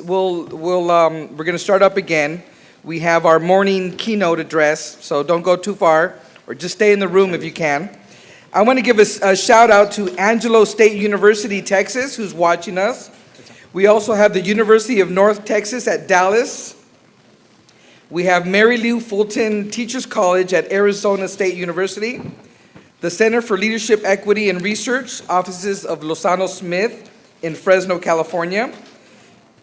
we're going to start up again. We have our morning keynote address, so don't go too far, or just stay in the room if you can. I want to give a shout out to Angelo State University, Texas, who's watching us. We also have the University of North Texas at Dallas. We have Mary Lou Fulton Teachers College at Arizona State University. The Center for Leadership, Equity, and Research, offices of Lozano Smith in Fresno, California.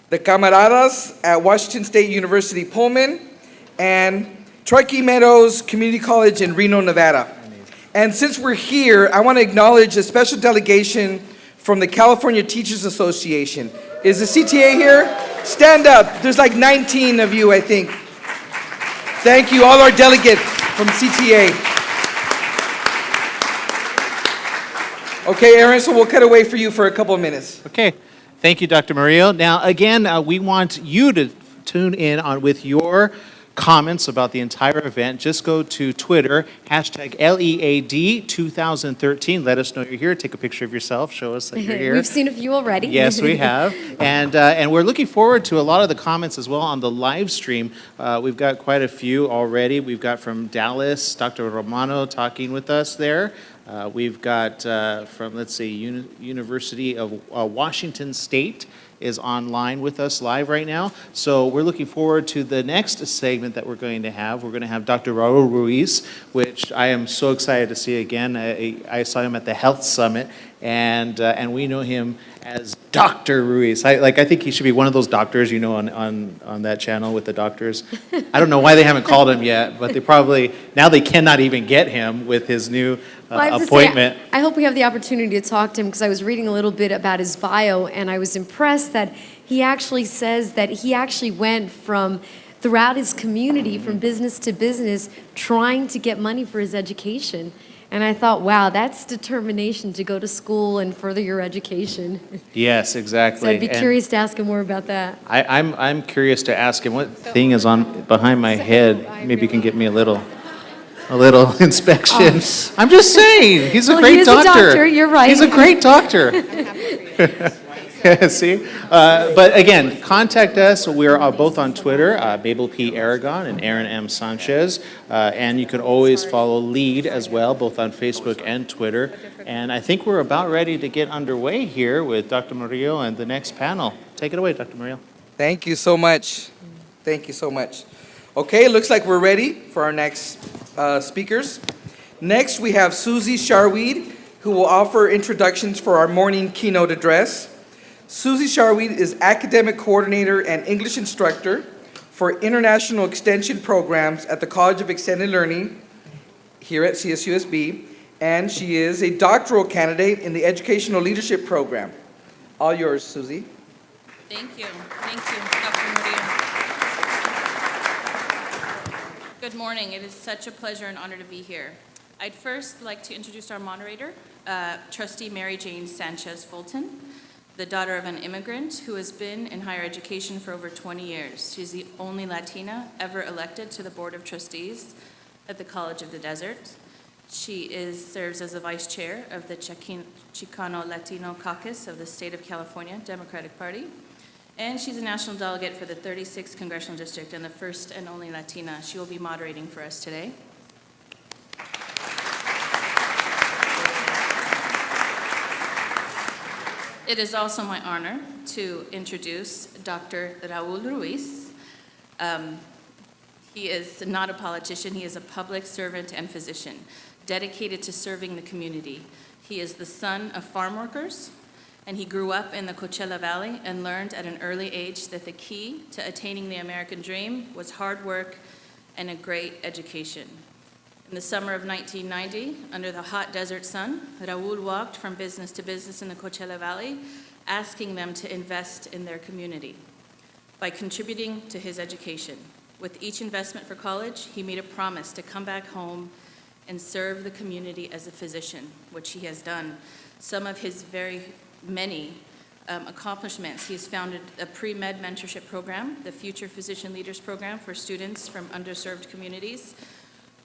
The Camaradas at Washington State University, Pullman, and Truckee Meadows Community College in Reno, Nevada. And since we're here, I want to acknowledge a special delegation from the California Teachers Association. Is the CTA here? Stand up. There's like 19 of you, I think. Thank you, all our delegates from CTA. Okay, Aaron, so we'll cut away for you for a couple of minutes. Okay. Thank you, Dr. Murillo. Now, again, we want you to tune in on with your comments about the entire event. Just go to Twitter, hashtag LEAD 2013. Let us know you're here. Take a picture of yourself. Show us that you're here. We've seen a few already. Yes, we have. And we're looking forward to a lot of the comments as well on the live stream. We've got quite a few already. We've got from Dallas, Dr. Romano talking with us there. We've got from, let's see, University of Washington State is online with us live right now. So we're looking forward to the next segment that we're going to have. We're going to have Dr. Raul Ruiz, which I am so excited to see again. I saw him at the Health Summit, and we know him as Dr. Ruiz. I think he should be one of those doctors, you know, on that channel with the doctors. I don't know why they haven't called him yet, but now they cannot even get him with his new appointment. I hope we have the opportunity to talk to him, because I was reading a little bit about his bio, and I was impressed that he actually says that he actually went throughout his community, from business to business, trying to get money for his education. And I thought, wow, that's determination to go to school and further your education. Yes, exactly. So I'd be curious to ask him more about that. I'm curious to ask him what thing is on behind my head. Maybe you can get me a little inspection. Oh. I'm just saying, he's a great doctor. He is a doctor, you're right. He's a great doctor. See? But again, contact us. We are both on Twitter, Babel P. Aragon and Aaron M. Sanchez. And you can always follow LEAD as well, both on Facebook and Twitter. And I think we're about ready to get underway here with Dr. Murillo and the next panel. Take it away, Dr. Murillo. Thank you so much. Thank you so much. Okay, looks like we're ready for our next speakers. Next, we have Susie Sharweed, who will offer introductions for our morning keynote address. Susie Sharweed is Academic Coordinator and English Instructor for International Extension Programs at the College of Extended Learning here at CSUSB, and she is a doctoral candidate in the Educational Leadership Program. All yours, Susie. Thank you. Thank you, Dr. Murillo. Good morning. It is such a pleasure and honor to be here. I'd first like to introduce our moderator, Trustee Mary Jane Sanchez Fulton, the daughter of an immigrant who has been in higher education for over 20 years. She's the only Latina ever elected to the Board of Trustees at the College of the Desert. She serves as the vice chair of the Chicano Latino Caucus of the State of California Democratic Party. And she's a national delegate for the 36th Congressional District and the first and only Latina. She will be moderating for us today. It is also my honor to introduce Dr. Raul Ruiz. He is not a politician. He is a public servant and physician, dedicated to serving the community. He is the son of farm workers, and he grew up in the Coachella Valley and learned at an early age that the key to attaining the American dream was hard work and a great education. In the summer of 1990, under the hot desert sun, Raul walked from business to business in the Coachella Valley, asking them to invest in their community by contributing to his education. With each investment for college, he made a promise to come back home and serve the community as a physician, which he has done. Some of his very many accomplishments. He has founded a pre-med mentorship program, the Future Physician Leaders Program for students from underserved communities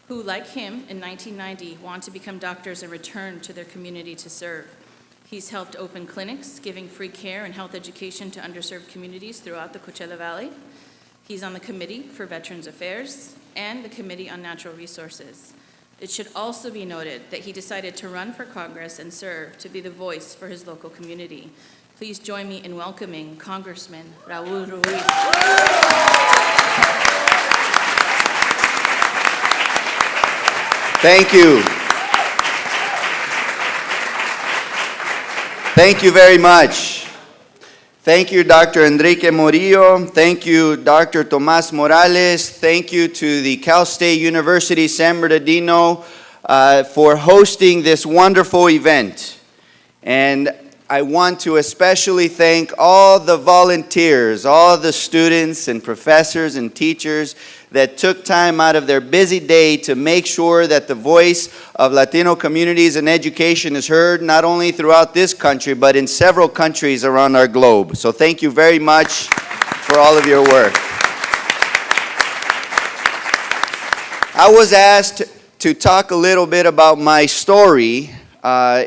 who, like him in 1990, want to become doctors and return to their community to serve. He's helped open clinics, giving free care and health education to underserved communities throughout the Coachella Valley. He's on the Committee for Veterans Affairs and the Committee on Natural Resources. It should also be noted that he decided to run for Congress and serve to be the voice for his local community. Please join me in welcoming Congressman Raul Ruiz. Thank you. Thank you very much. Thank you, Dr. Enrique Morillo. Thank you, Dr. Tomas Morales. Thank you to the Cal State University San Bernardino for hosting this wonderful event. And I want to especially thank all the volunteers, all the students and professors and teachers that took time out of their busy day to make sure that the voice of Latino communities and education is heard not only throughout this country, but in several countries around our globe. So thank you very much for all of your work. I was asked to talk a little bit about my story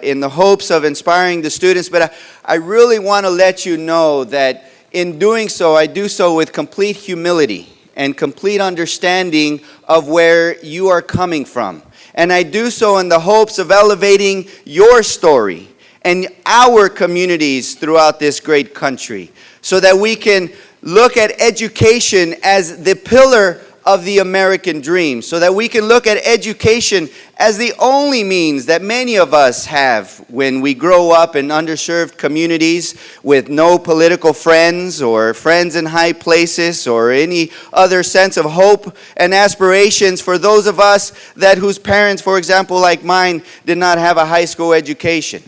in the hopes of inspiring the students, but I really want to let you know that in doing so, I do so with complete humility and complete understanding of where you are coming from. And I do so in the hopes of elevating your story and our communities throughout this great country, so that we can look at education as the pillar of the American dream, so that we can look at education as the only means that many of us have when we grow up in underserved communities with no political friends or friends in high places or any other sense of hope and aspirations for those of us that whose parents, for example, like mine, did not have a high school education.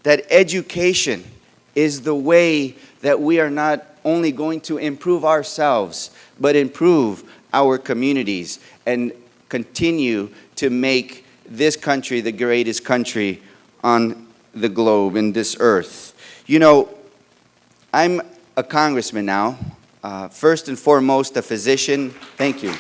That education is the way that we are not only going to improve ourselves, but improve our communities and continue to make this country the greatest country on the globe, in this earth. You know, I'm a congressman now, first and foremost a physician. Thank you.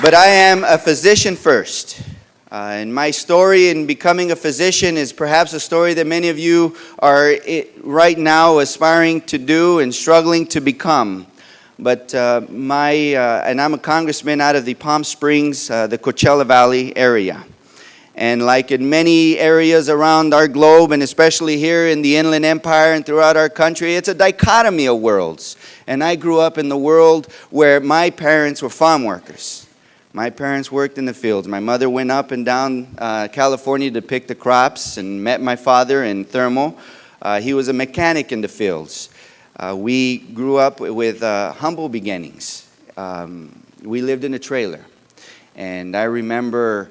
But I am a physician first. And my story in becoming a physician is perhaps a story that many of you are right now aspiring to do and struggling to become. But and I'm a congressman out of the Palm Springs, the Coachella Valley area. And like in many areas around our globe, and especially here in the Inland Empire and throughout our country, it's a dichotomy of worlds. And I grew up in the world where my parents were farm workers. My parents worked in the fields. My mother went up and down California to pick the crops and met my father in Thermal. He was a mechanic in the fields. We grew up with humble beginnings. We lived in a trailer. And I remember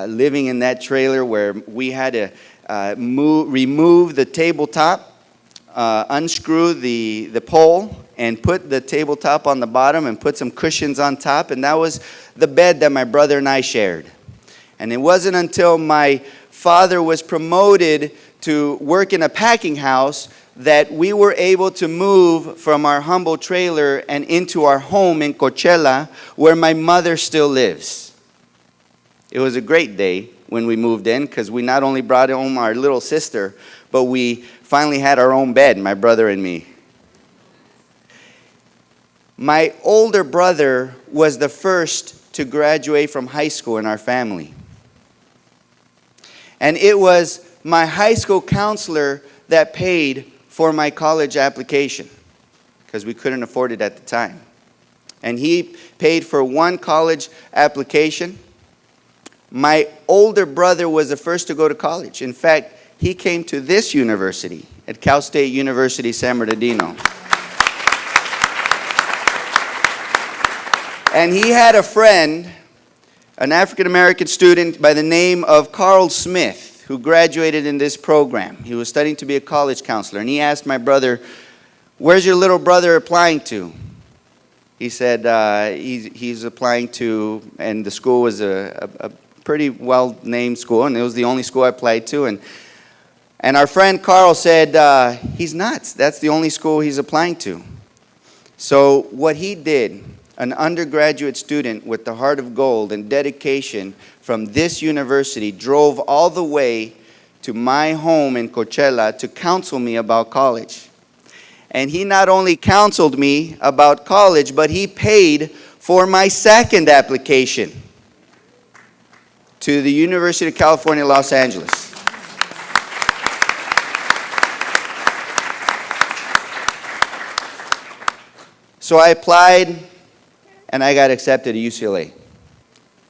living in that trailer where we had to remove the tabletop, unscrew the pole, and put the tabletop on the bottom and put some cushions on top. And that was the bed that my brother and I shared. And it wasn't until my father was promoted to work in a packing house that we were able to move from our humble trailer and into our home in Coachella, where my mother still lives. It was a great day when we moved in, because we not only brought home our little sister, but we finally had our own bed, my brother and me. My older brother was the first to graduate from high school in our family. And it was my high school counselor that paid for my college application, because we couldn't afford it at the time. And he paid for one college application. My older brother was the first to go to college. In fact, he came to this university, at Cal State University San Bernardino. And he had a friend, an African-American student by the name of Carl Smith, who graduated in this program. He was studying to be a college counselor. And he asked my brother, "Where's your little brother applying to?" He said he's applying to, and the school was a pretty well-named school, and it was the only school I applied to. And our friend Carl said, he's nuts. That's the only school he's applying to. So what he did, an undergraduate student with the heart of gold and dedication from this university, drove all the way to my home in Coachella to counsel me about college. And he not only counseled me about college, but he paid for my second application to the University of California, Los Angeles. So I applied and I got accepted at UCLA.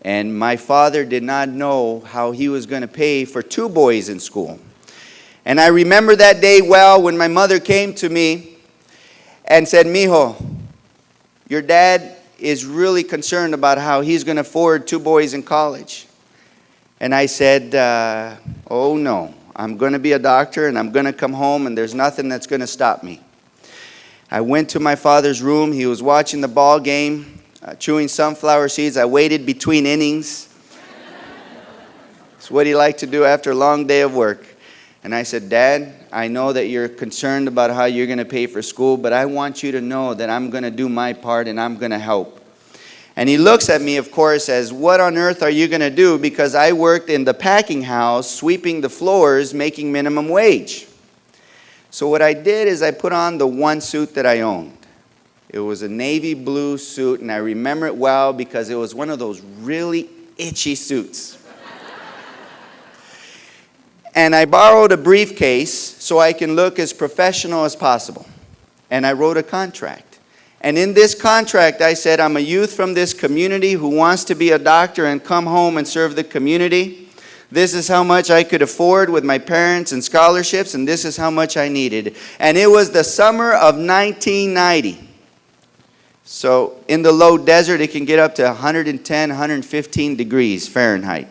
And my father did not know how he was going to pay for 2 boys in school. And I remember that day well when my mother came to me and said, "Mijo, your dad is really concerned about how he's going to afford 2 boys in college." And I said, "Oh no, I'm going to be a doctor and I'm going to come home and there's nothing that's going to stop me." I went to my father's room. He was watching the ball game, chewing sunflower seeds. I waited between innings. It's what he liked to do after a long day of work. And I said, "Dad, I know that you're concerned about how you're going to pay for school, but I want you to know that I'm going to do my part and I'm going to help." And he looks at me, of course, as, "What on earth are you going to do?" Because I worked in the packing house, sweeping the floors, making minimum wage. So what I did is I put on the one suit that I owned. It was a navy blue suit, and I remember it well because it was one of those really itchy suits. And I borrowed a briefcase so I can look as professional as possible. And I wrote a contract. And in this contract, I said, "I'm a youth from this community who wants to be a doctor and come home and serve the community. This is how much I could afford with my parents and scholarships, and this is how much I needed." And it was the summer of 1990. So in the low desert, it can get up to 110, 115 degrees Fahrenheit.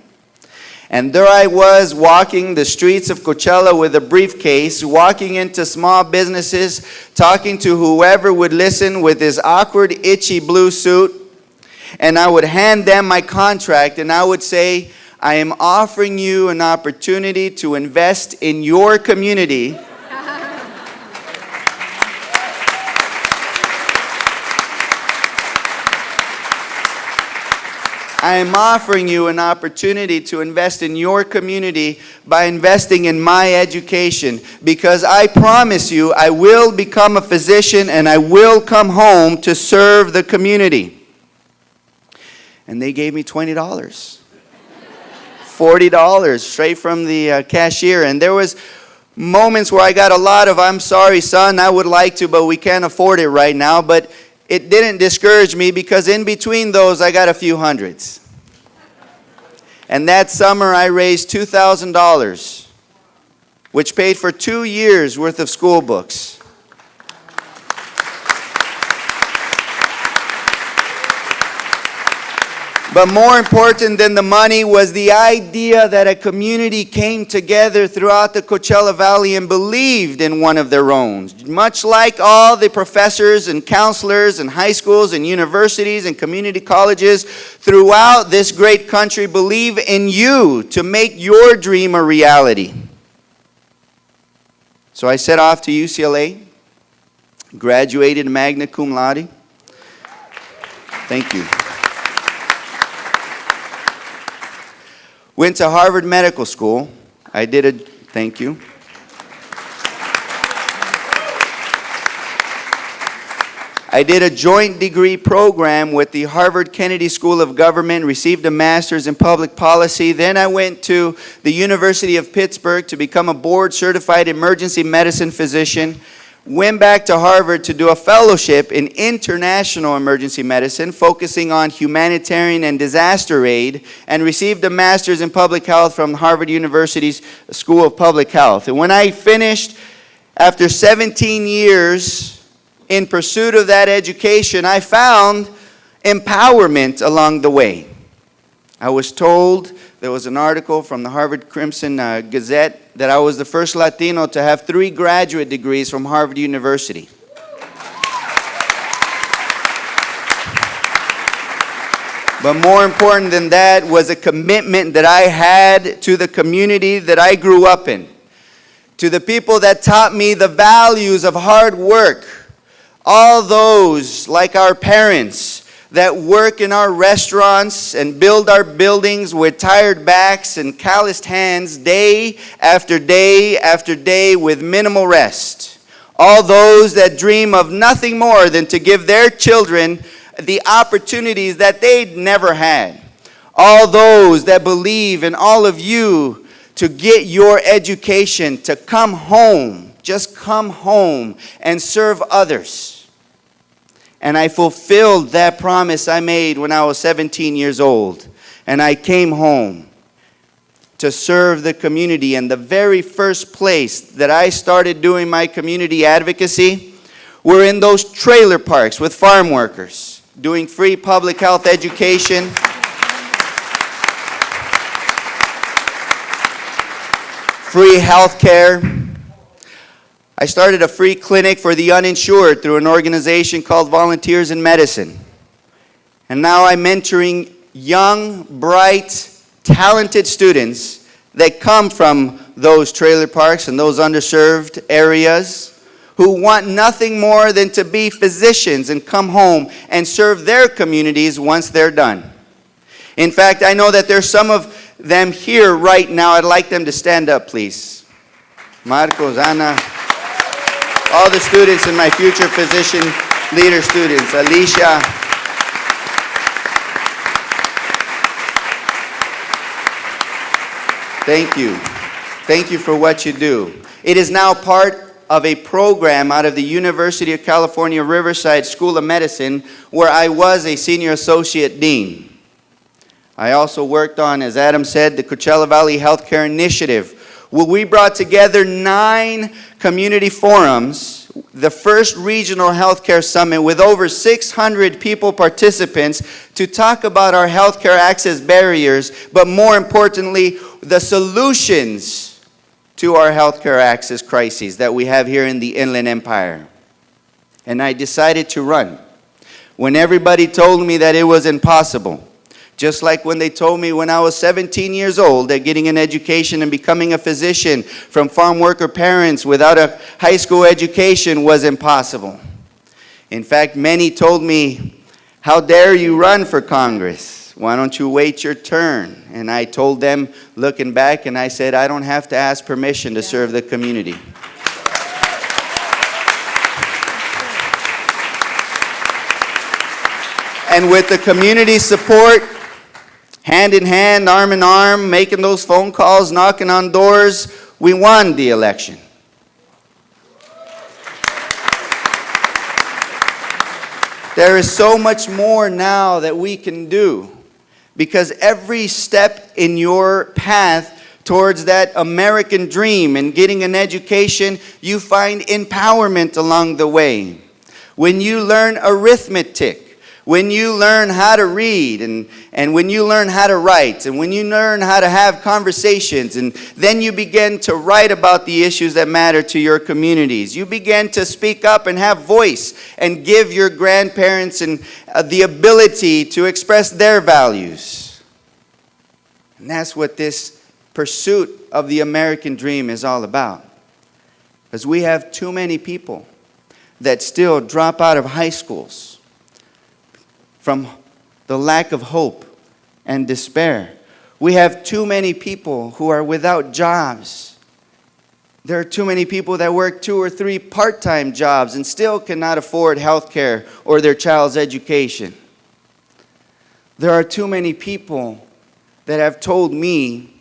And there I was walking the streets of Coachella with a briefcase, walking into small businesses, talking to whoever would listen with his awkward, itchy blue suit. And I would hand them my contract and I would say, "I am offering you an opportunity to invest in your community." "I am offering you an opportunity to invest in your community by investing in my education, because I promise you I will become a physician and I will come home to serve the community." And they gave me $20. $40 straight from the cashier. And there was moments where I got a lot of, "I'm sorry, son, I would like to, but we can't afford it right now." But it didn't discourage me because in between those, I got a few hundreds. And that summer, I raised $2,000, which paid for 2 years' worth of school books. But more important than the money was the idea that a community came together throughout the Coachella Valley and believed in one of their own. Much like all the professors and counselors and high schools and universities and community colleges throughout this great country believe in you to make your dream a reality. So I set off to UCLA, graduated magna cum laude. Thank you. Went to Harvard Medical School. Thank you. I did a joint degree program with the Harvard Kennedy School of Government, received a master's in public policy. Then I went to the University of Pittsburgh to become a board-certified emergency medicine physician. Went back to Harvard to do a fellowship in international emergency medicine, focusing on humanitarian and disaster aid, and received a master's in public health from Harvard University's School of Public Health. And when I finished, after 17 years in pursuit of that education, I found empowerment along the way. I was told, there was an article from the Harvard Crimson Gazette, that I was the first Latino to have 3 graduate degrees from Harvard University. But more important than that was a commitment that I had to the community that I grew up in, to the people that taught me the values of hard work, all those like our parents that work in our restaurants and build our buildings with tired backs and calloused hands day after day after day with minimal rest. All those that dream of nothing more than to give their children the opportunities that they'd never had. All those that believe in all of you to get your education, to come home, just come home and serve others. And I fulfilled that promise I made when I was 17 years old. And I came home to serve the community. And the very first place that I started doing my community advocacy were in those trailer parks with farm workers, doing free public health education, free health care. I started a free clinic for the uninsured through an organization called Volunteers in Medicine. And now I'm mentoring young, bright, talented students that come from those trailer parks and those underserved areas who want nothing more than to be physicians and come home and serve their communities once they're done. In fact, I know that there's some of them here right now. I'd like them to stand up, please. Marcos, Ana. All the students and my future physician leader students, Alicia. Thank you. Thank you for what you do. It is now part of a program out of the University of California, Riverside School of Medicine, where I was a senior associate dean. I also worked on, as Adam said, the Coachella Valley Healthcare Initiative, where we brought together 9 community forums, the first regional healthcare summit with over 600 people participants to talk about our healthcare access barriers, but more importantly, the solutions to our healthcare access crises that we have here in the Inland Empire. And I decided to run when everybody told me that it was impossible. Just like when they told me when I was 17 years old that getting an education and becoming a physician from farm worker parents without a high school education was impossible. In fact, many told me, "How dare you run for Congress? Why don't you wait your turn?" And I told them, looking back, and I said, I don't have to ask permission to serve the community. And with the community support, hand in hand, arm in arm, making those phone calls, knocking on doors, we won the election. There is so much more now that we can do, because every step in your path towards that American dream and getting an education, you find empowerment along the way. When you learn arithmetic, when you learn how to read, and when you learn how to write, and when you learn how to have conversations, and then you begin to write about the issues that matter to your communities. You begin to speak up and have voice and give your grandparents and the ability to express their values. And that's what this pursuit of the American dream is all about. Because we have too many people that still drop out of high schools from the lack of hope and despair. We have too many people who are without jobs. There are too many people that work 2 or 3 part-time jobs and still cannot afford health care or their child's education. There are too many people that have told me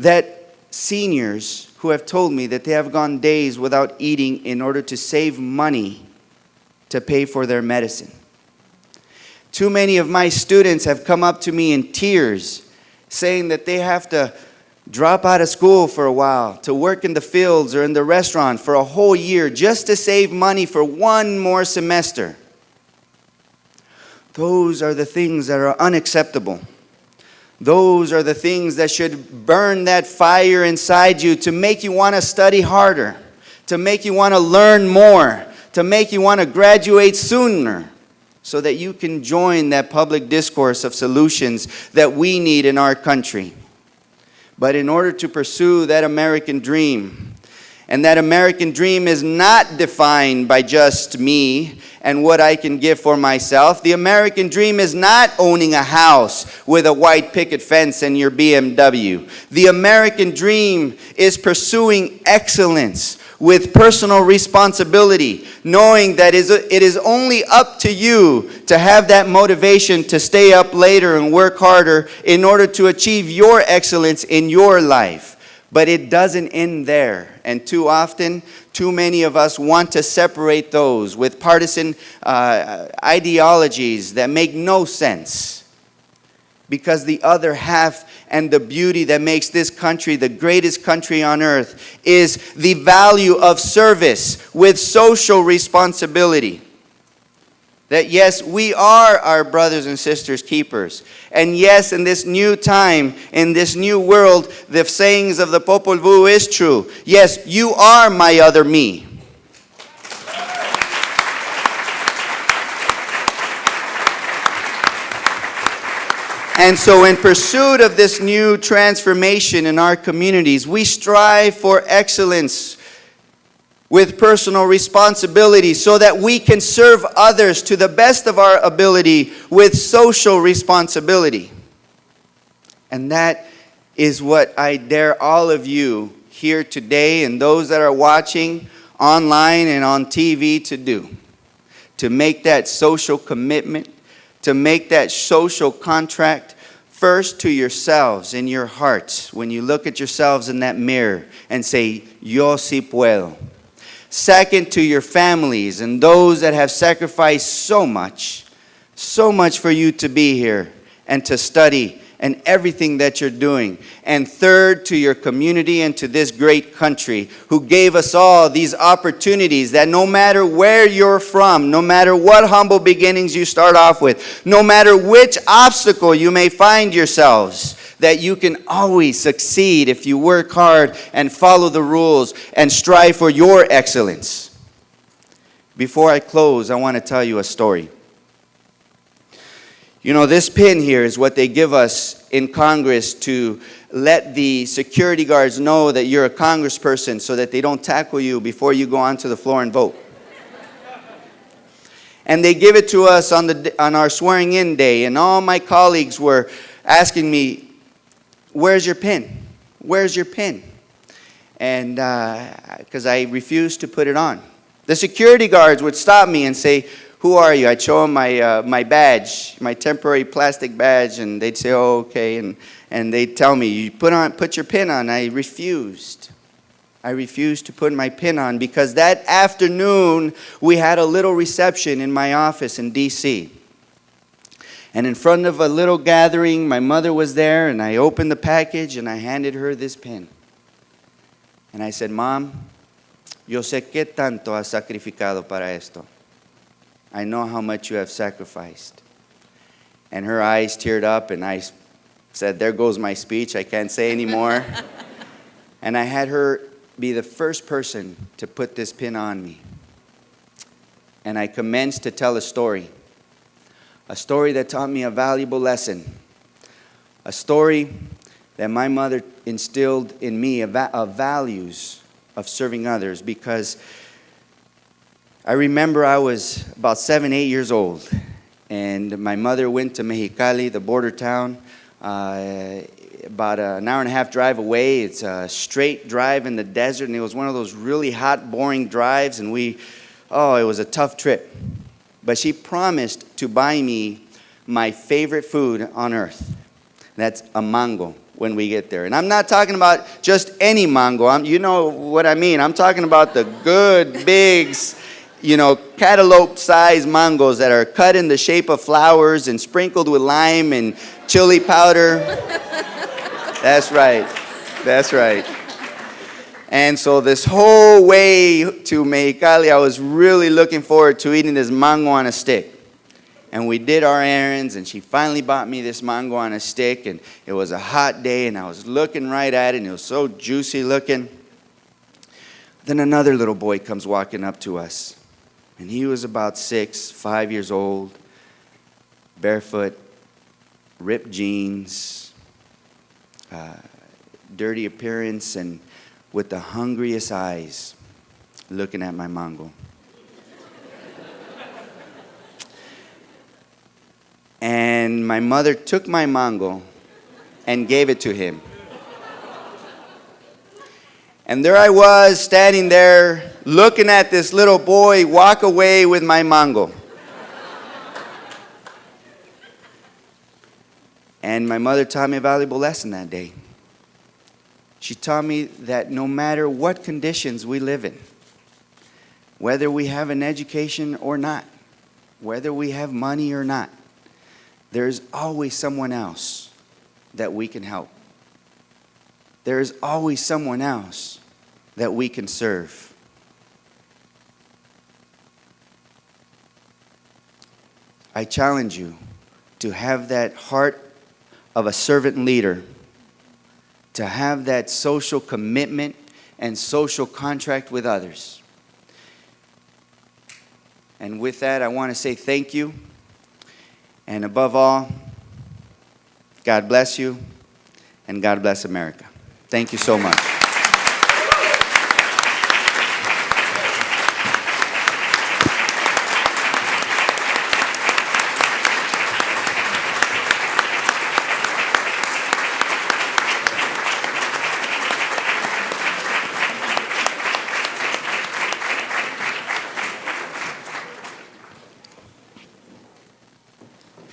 that seniors who have told me that they have gone days without eating in order to save money to pay for their medicine. Too many of my students have come up to me in tears saying that they have to drop out of school for a while to work in the fields or in the restaurant for a whole year just to save money for 1 more semester. Those are the things that are unacceptable. Those are the things that should burn that fire inside you to make you want to study harder, to make you want to learn more, to make you want to graduate sooner, so that you can join that public discourse of solutions that we need in our country. But in order to pursue that American dream, and that American dream is not defined by just me and what I can give for myself. The American dream is not owning a house with a white picket fence and your BMW. The American dream is pursuing excellence with personal responsibility, knowing that it is only up to you to have that motivation to stay up later and work harder in order to achieve your excellence in your life. But it doesn't end there. And too often, too many of us want to separate those with partisan ideologies that make no sense. Because the other half and the beauty that makes this country the greatest country on earth is the value of service with social responsibility. That yes, we are our brothers and sisters' keepers. And yes, in this new time, in this new world, the sayings of the Popol Vuh is true. Yes, you are my other me. And so in pursuit of this new transformation in our communities, we strive for excellence with personal responsibility so that we can serve others to the best of our ability with social responsibility. And that is what I dare all of you here today and those that are watching online and on TV to do. To make that social commitment, to make that social contract first to yourselves in your hearts when you look at yourselves in that mirror and say, Yo sí puedo. Second, to your families and those that have sacrificed so much for you to be here and to study and everything that you're doing. And third, to your community and to this great country who gave us all these opportunities that no matter where you're from, no matter what humble beginnings you start off with, no matter which obstacle you may find yourselves, that you can always succeed if you work hard and follow the rules and strive for your excellence. Before I close, I want to tell you a story. You know, this pin here is what they give us in Congress to let the security guards know that you're a congressperson so that they don't tackle you before you go onto the floor and vote. And they give it to us on our swearing-in day, and all my colleagues were asking me, where's your pin? Where's your pin? And because I refused to put it on. The security guards would stop me and say, who are you? I'd show them my badge, my temporary plastic badge, and they'd say, oh, okay. And they'd tell me, you put your pin on. I refused. I refused to put my pin on because that afternoon we had a little reception in my office in D.C. And in front of a little gathering, my mother was there, and I opened the package and I handed her this pin. And I said, Mom, yo sé qué tanto has sacrificado para esto. I know how much you have sacrificed. And her eyes teared up, and I said, there goes my speech. I can't say anymore. And I had her be the first person to put this pin on me. And I commenced to tell a story that taught me a valuable lesson, a story that my mother instilled in me of values of serving others, because I remember I was about 7, 8 years old, and my mother went to Mexicali, the border town, about an hour and a half drive away. It's a straight drive in the desert, and it was one of those really hot, boring drives, and it was a tough trip. But she promised to buy me my favorite food on earth. That's a mango when we get there. And I'm not talking about just any mango. You know what I mean. I'm talking about the good, big, cantaloupe-sized mangoes that are cut in the shape of flowers and sprinkled with lime and chili powder. That's right. That's right. And so this whole way to Mexicali, I was really looking forward to eating this mango on a stick. And we did our errands, and she finally bought me this mango on a stick, and it was a hot day, and I was looking right at it, and it was so juicy looking. Then another little boy comes walking up to us, and he was about 6, 5 years old, barefoot, ripped jeans, dirty appearance, and with the hungriest eyes looking at my mango. And my mother took my mango and gave it to him. And there I was standing there looking at this little boy walk away with my mango. And my mother taught me a valuable lesson that day. She taught me that no matter what conditions we live in, whether we have an education or not, whether we have money or not, there's always someone else that we can help. There's always someone else that we can serve. I challenge you to have that heart of a servant leader, to have that social commitment and social contract with others. And with that, I want to say thank you. And above all, God bless you, and God bless America. Thank you so much.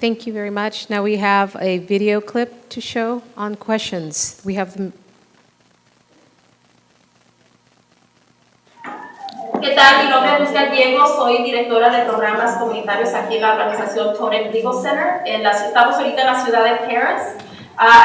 Thank you very much. Now we have a video clip to show on questions. We have them. ¿Qué tal? Mi nombre es Luz Gallego, soy directora de programas comunitarios aquí en la organización Attaining Legal Center. Estamos ahorita en la ciudad de Paris.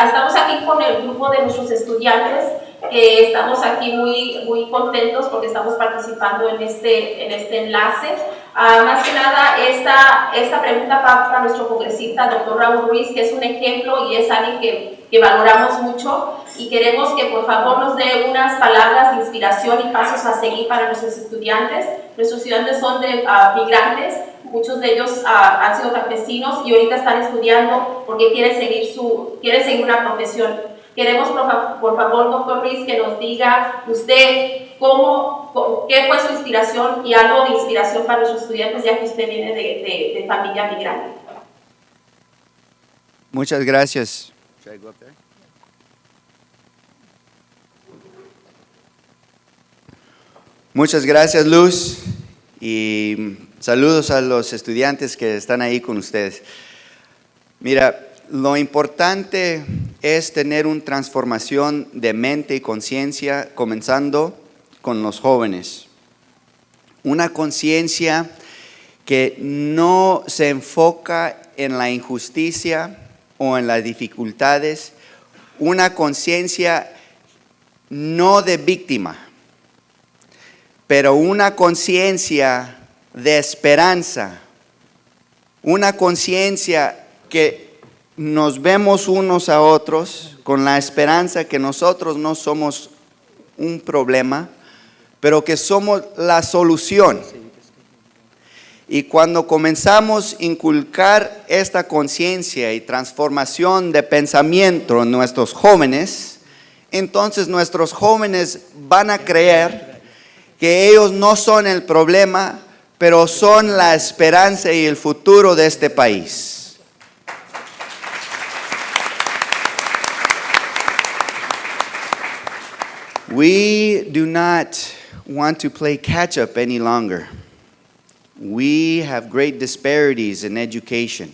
Estamos aquí con el grupo de nuestros estudiantes. Estamos aquí muy contentos porque estamos participando en este enlace. Más que nada, esta pregunta va para nuestro congresista, doctor Raul Ruiz, que es un ejemplo y es alguien que valoramos mucho y queremos que por favor nos dé unas palabras de inspiración y pasos a seguir para nuestros estudiantes. Nuestros estudiantes son de migrantes, muchos de ellos han sido campesinos y ahorita están estudiando porque quieren seguir una profesión. Queremos por favor, doctor Ruiz, que nos diga usted qué fue su inspiración y algo de inspiración para nuestros estudiantes, ya que usted viene de familia migrante. Muchas gracias. Should I go up there? Muchas gracias, Luz, y saludos a los estudiantes que están ahí con ustedes. Mira, lo importante es tener una transformación de mente y conciencia, comenzando con los jóvenes. Una conciencia que no se enfoca en la injusticia o en las dificultades, una conciencia no de víctima, pero una conciencia de esperanza, una conciencia que nos vemos unos a otros con la esperanza que nosotros no somos un problema, pero que somos la solución. Y cuando comenzamos a inculcar esta conciencia y transformación de pensamiento en nuestros jóvenes, entonces nuestros jóvenes van a creer que ellos no son el problema, pero son la esperanza y el futuro de este país. We do not want to play catch up any longer. We have great disparities in education.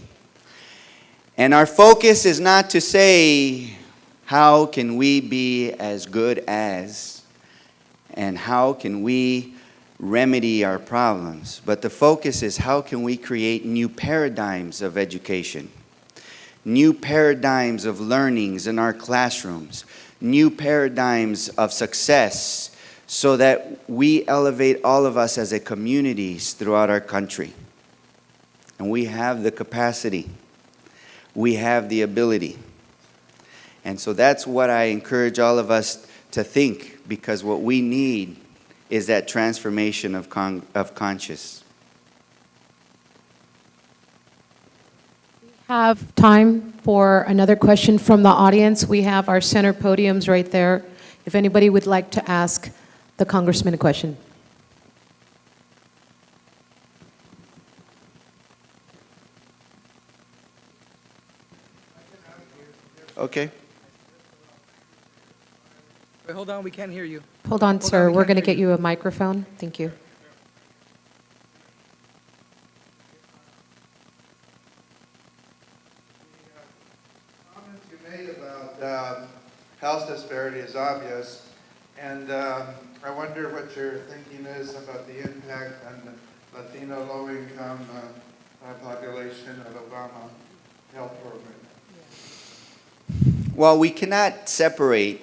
And our focus is not to say, how can we be as good as, and how can we remedy our problems? But the focus is, how can we create new paradigms of education, new paradigms of learnings in our classrooms, new paradigms of success, so that we elevate all of us as a communities throughout our country. And we have the capacity. We have the ability. And so that's what I encourage all of us to think, because what we need is that transformation of conscious. Have time for another question from the audience. We have our center podiums right there. If anybody would like to ask the congressman a question. Okay. Wait, hold on, we can't hear you. Hold on, Hold sir. on, we We're can't going to hear get you a microphone. Thank you. Comments you made about health disparity is obvious, and I wonder what your thinking is about the impact on the Latino low-income population of Obama health program. Well, we cannot separate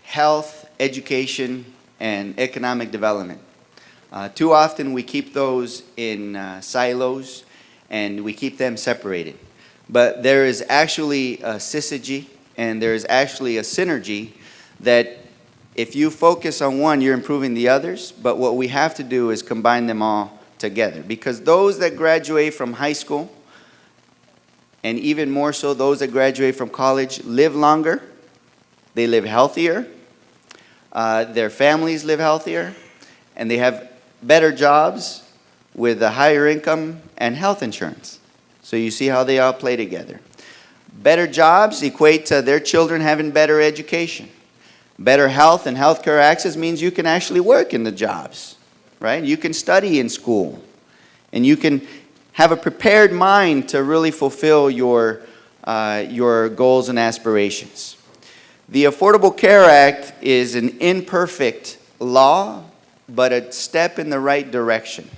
health, education, and economic development. Too often we keep those in silos and we keep them separated. But there is actually a syzygy and there is actually a synergy that if you focus on one, you're improving the others. But what we have to do is combine them all together. Because those that graduate from high school, and even more so those that graduate from college, live longer, they live healthier, their families live healthier, and they have better jobs with a higher income and health insurance. So you see how they all play together. Better jobs equate to their children having better education. Better health and healthcare access means you can actually work in the jobs, right? You can study in school, and you can have a prepared mind to really fulfill your goals and aspirations. The Affordable Care Act is an imperfect law, but a step in the right direction.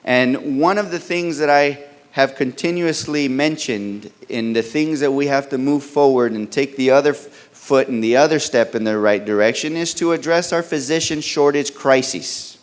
And one of the things that I have continuously mentioned in the things that we have to move forward and take the other foot and the other step in the right direction is to address our physician shortage crisis.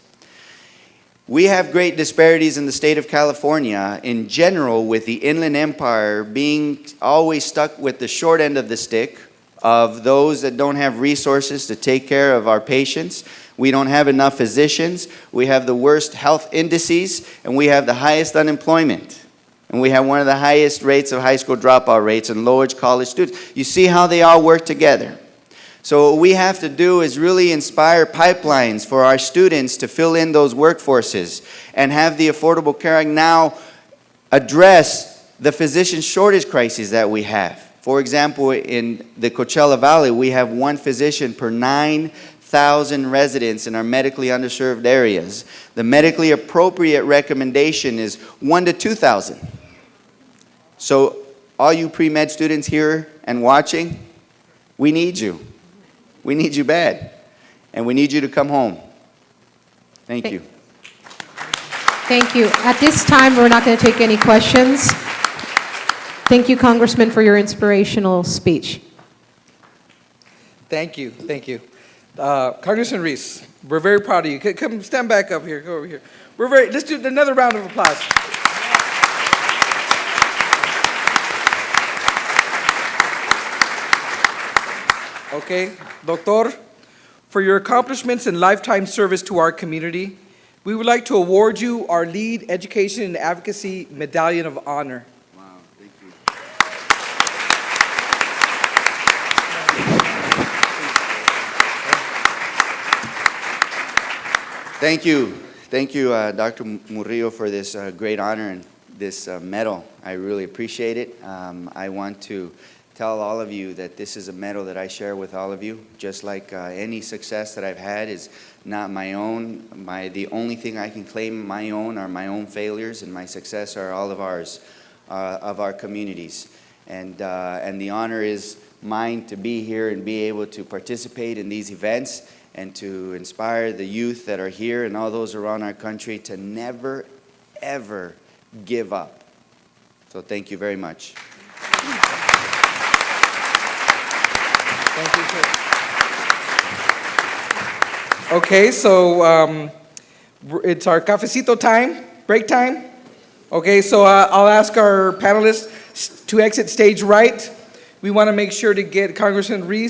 We have great disparities in the state of California in general, with the Inland Empire being always stuck with the short end of the stick of those that don't have resources to take care of our patients. We don't have enough physicians. We have the worst health indices, and we have the highest unemployment. And we have one of the highest rates of high school dropout rates and lowest college students. You see how they all work together. So what we have to do is really inspire pipelines for our students to fill in those workforces and have the Affordable Care Act now address the physician shortage crisis that we have. For example, in the Coachella Valley, we have one physician per 9,000 residents in our medically underserved areas. The medically appropriate recommendation is 1 to 2,000. So all you pre-med students here and watching, we need you. We need you bad. And we need you to come home. Thank you. Thank you. At this time, we're not going to take any questions. Thank you, Congressman, for your inspirational speech. Thank you, thank you. Congressman Ruiz, we're very proud of you. Come stand back up here, go over here. Let's do another round of applause. Okay, Doctor, for your accomplishments and lifetime service to our community, we would like to award you our Lead Education and Advocacy Medallion of Honor. Wow, thank you. Thank you. Thank you, Dr. Murillo, for this great honor and this medal. I really appreciate it. I want to tell all of you that this is a medal that I share with all of you. Just like any success that I've had is not my own. The only thing I can claim my own are my own failures, and my success are all of ours, of our communities. And the honor is mine to be here and be able to participate in these events and to inspire the youth that are here and all those around our country to never, ever give up. So thank you very much. Thank you, sir. Okay, so it's our cafecito time, break time. Okay, so I'll ask our panelists to exit stage right. We want to make sure to get Congressman Ruiz